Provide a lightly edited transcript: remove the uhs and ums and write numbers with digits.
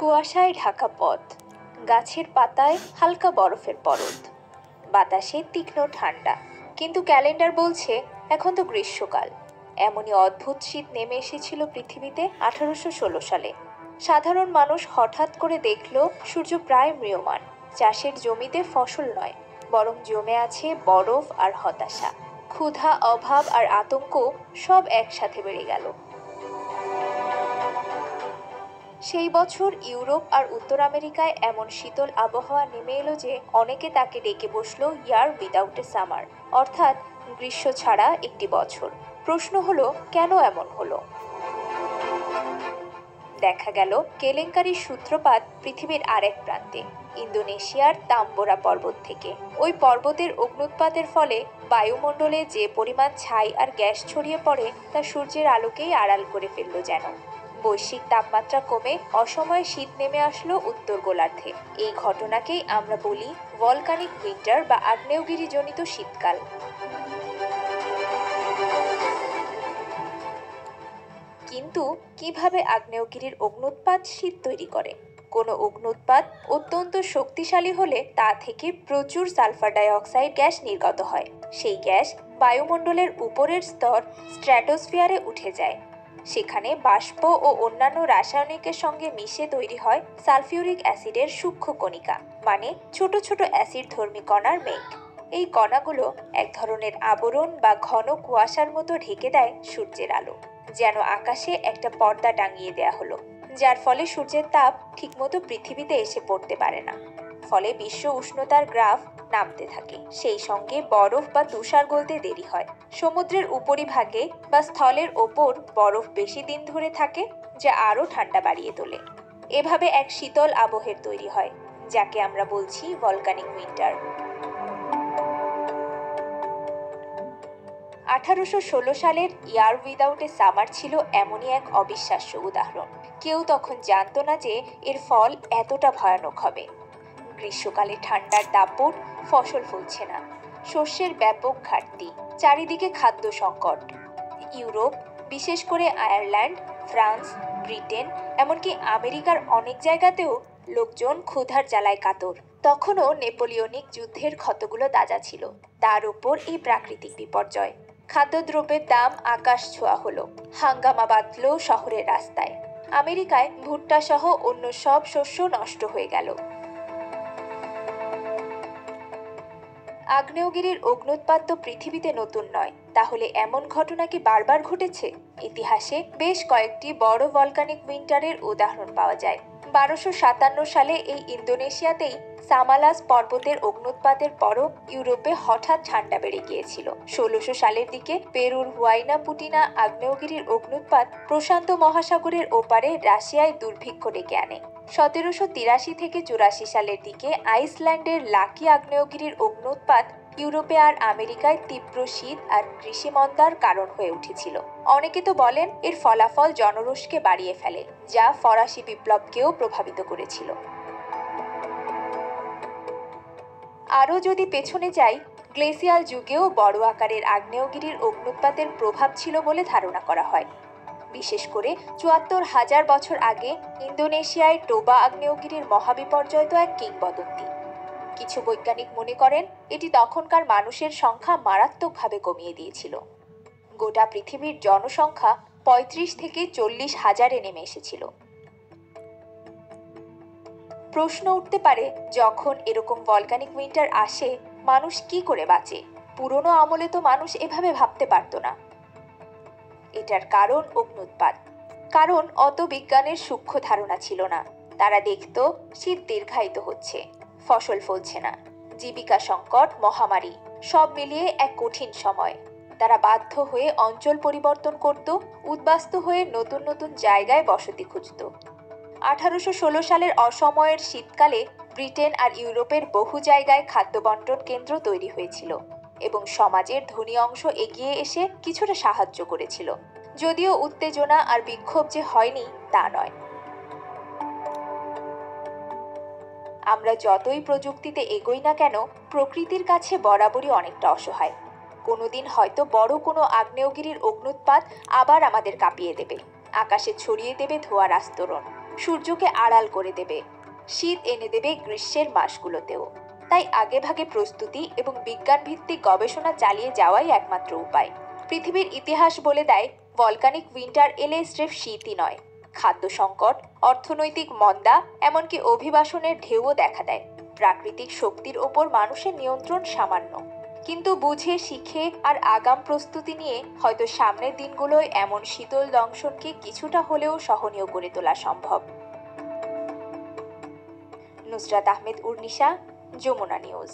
কুয়াশায় ঢাকা পথ, গাছের পাতায় হালকা বরফের পরত, বাতাসে তীক্ষ্ণ ঠান্ডা। কিন্তু ক্যালেন্ডার বলছে এখন তো গ্রীষ্মকাল। এমনই অদ্ভুত শীত নেমে এসেছিল পৃথিবীতে 1816 সালে। সাধারণ মানুষ হঠাৎ করে দেখল সূর্য প্রায় ম্রিয়মাণ। চাষের জমিতে ফসল নয়, বরং জমে আছে বরফ আর হতাশা। ক্ষুধা, অভাব আর আতঙ্ক সব একসাথে বেড়ে গেল। সেই বছর ইউরোপ আর উত্তর আমেরিকায় এমন শীতল আবহাওয়া নেমে এলো যে অনেকে তাকে ডেকে বসলো ইয়ার উইদাউট এ সামার, অর্থাৎ গ্রীষ্ম ছাড়া একটি বছর। প্রশ্ন হলো, কেন এমন হলো? দেখা গেল কেলেঙ্কারির সূত্রপাত পৃথিবীর আরেক প্রান্তে, ইন্দোনেশিয়ার তাম্বোরা পর্বত থেকে। ওই পর্বতের অগ্ন্যুৎপাতের ফলে বায়ুমণ্ডলে যে পরিমাণ ছাই আর গ্যাস ছড়িয়ে পড়ে তা সূর্যের আলোকেই আড়াল করে ফেলল যেন। বৈশ্বিক তাপমাত্রা কমে অসময়ে শীত নেমে আসলো উত্তর গোলার্ধে। এই ঘটনাকেই আমরা বলি ভলকানিক উইন্টার বা আগ্নেয়গিরিজনিত শীতকাল। কিন্তু কিভাবে আগ্নেয়গিরির অগ্ন্যুৎপাত শীত তৈরি করে? কোনো অগ্ন্যুৎপাত অত্যন্ত শক্তিশালী হলে তা থেকে প্রচুর সালফার ডাই অক্সাইড গ্যাস নির্গত হয়। সেই গ্যাস বায়ুমণ্ডলের উপরের স্তর স্ট্র্যাটোস্ফিয়ারে উঠে যায়। সেখানে বাষ্প ও অন্যান্য রাসায়নিকের সঙ্গে মিশে তৈরি হয় সালফিউরিক অ্যাসিডের সূক্ষ্ম কণিকা, মানে ছোট ছোট অ্যাসিডধর্মী কণার মেঘ। এই কণাগুলো এক ধরনের আবরণ বা ঘন কুয়াশার মতো ঢেকে দেয় সূর্যের আলো, যেন আকাশে একটা পর্দা টাঙিয়ে দেয়া হলো, যার ফলে সূর্যের তাপ ঠিকমতো পৃথিবীতে এসে পড়তে পারে না। ফলে বিশ্ব উষ্ণতার গ্রাফ নামতে থাকে। সেই সঙ্গে বরফ বা তুষার গলতে দেরি হয়। সমুদ্রের উপরিভাগে বা স্থলের ওপর বরফ বেশি দিন ধরে থাকে, যা আরও ঠান্ডা বাড়িয়ে তোলে। এভাবে এক শীতল আবহের তৈরি হয়, যাকে আমরা বলছি ভলকানিক উইন্টার। 1816 সালের ইয়ার উইদাউট এ সামার ছিল এমনই এক অবিশ্বাস্য উদাহরণ। কেউ তখন জানতো না যে এর ফল এতটা ভয়ানক হবে। গ্রীষ্মকালে ঠান্ডার দাপট, ফসল ফলছে না, শস্যের ব্যাপক ঘাটতি, চারিদিকে খাদ্য সংকট। ইউরোপ, বিশেষ করে আয়ারল্যান্ড, ফ্রান্স, ব্রিটেন, এমনকি আমেরিকার অনেক জায়গাতেও লোকজন ক্ষুধার জ্বালায় কাতর। তখনও নেপোলিয়নিক যুদ্ধের ক্ষতগুলো তাজা ছিল, তার উপর এই প্রাকৃতিক বিপর্যয়। খাদ্যদ্রব্যের দাম আকাশ ছোঁয়া হলো, হাঙ্গামা বাঁধল শহরের রাস্তায়। আমেরিকায় ভুট্টা সহ অন্য সব শস্য নষ্ট হয়ে গেল। আগ্নেয়গিরির অগ্ন্যুৎপাত তো পৃথিবীতে নতুন নয়, তাহলে এমন ঘটনা কি বারবার ঘটেছে? ইতিহাসে বেশ কয়েকটি বড় ভলকানিক উইন্টারের উদাহরণ পাওয়া যায়। 1257 সালে এই ইন্দোনেশিয়াতেই সামালাস পর্বতের অগ্ন্যুৎপাতের পরও ইউরোপে হঠাৎ ঠান্ডা বেড়ে গিয়েছিল। 1600 সালের দিকে পেরুর হুয়াইনা পুটিনা আগ্নেয়গিরির অগ্ন্যুৎপাত প্রশান্ত মহাসাগরের ওপারে রাশিয়ায় দুর্ভিক্ষ ডেকে আনে। 1783 থেকে 84 সালের দিকে আইসল্যান্ডের লাকি আগ্নেয়গিরির অগ্ন্যুৎপাত ইউরোপে আর আমেরিকায় তীব্র শীত আর কৃষিমন্দার কারণ হয়ে উঠেছিল। অনেকে তো বলেন এর ফলাফল জনরোষকে বাড়িয়ে ফেলে, যা ফরাসি বিপ্লবকেও প্রভাবিত করেছিল। আরও যদি পেছনে যাই, গ্লেসিয়াল যুগেও বড় আকারের আগ্নেয়গিরির অগ্ন্যুৎপাতের প্রভাব ছিল বলে ধারণা করা হয়। বিশেষ করে ৭৪,০০০ বছর আগে ইন্দোনেশিয়ায় টোবা আগ্নেয়গিরির মহাবিপর্যয় তো এক কিংবদন্তি। কিছু বৈজ্ঞানিক মনে করেন এটি তখনকার মানুষের সংখ্যা মারাত্মকভাবে কমিয়ে দিয়েছিল। গোটা পৃথিবীর জনসংখ্যা ৩৫ থেকে ৪০,০০০-এ নেমে এসেছিল। প্রশ্ন উঠতে পারে, যখন এরকম ভলকানিক উইন্টার আসে, মানুষ কি করে বাঁচে? পুরনো আমলে তো মানুষ এভাবে ভাবতে পারত না। এটার কারণ অগ্ন্যুৎপাত। কারণ অত বিজ্ঞানের সূক্ষ্ম ধারণা ছিল না। তারা দেখত শীত দীর্ঘায়িত হচ্ছে, ফসল ফলছে না, জীবিকা সংকট, মহামারী, সব মিলিয়ে এক কঠিন সময়। তারা বাধ্য হয়ে অঞ্চল পরিবর্তন করত, উদ্বাস্তু হয়ে নতুন নতুন জায়গায় বসতি খুঁজত। 1816 সালের অসময়ের শীতকালে ব্রিটেন আর ইউরোপের বহু জায়গায় খাদ্য বন্টন কেন্দ্র তৈরি হয়েছিল এবং সমাজের ধনী অংশ এগিয়ে এসে কিছুটা সাহায্য করেছিল। যদিও উত্তেজনা আর বিক্ষোভ যে হয়নি তা নয়। আমরা যতই প্রযুক্তিতে এগোই না কেন, প্রকৃতির কাছে বরাবরই অনেকটা অসহায়। কোনোদিন হয়তো বড় কোনো আগ্নেয়গিরির অগ্ন্যুৎপাত আবার আমাদের কাঁপিয়ে দেবে, আকাশে ছড়িয়ে দেবে ধোঁয়ার আস্তরণ। সূর্যকে আড়াল করে দেবে, শীত এনে দেবে গ্রীষ্মের মাসগুলোতেও। তাই আগেভাগে প্রস্তুতি এবং বিজ্ঞান ভিত্তিক গবেষণা চালিয়ে যাওয়াই একমাত্র উপায়। পৃথিবীর ইতিহাস বলে দেয়, ভলকানিক উইন্টার এলে স্রেফ শীতই নয়, খাদ্য সংকট, অর্থনৈতিক মন্দা, এমনকি অভিবাসনের ঢেউও দেখা দেয়। প্রাকৃতিক শক্তির ওপর মানুষের নিয়ন্ত্রণ সামান্য, কিন্তু বুঝে শিখে আর আগাম প্রস্তুতি নিয়ে হয়তো সামনের দিনগুলোয় এমন শীতল দংশনকে কিছুটা হলেও সহনীয় করে তোলা সম্ভব। নুসরাত আহমেদ উর্নিশা, যমুনা নিউজ।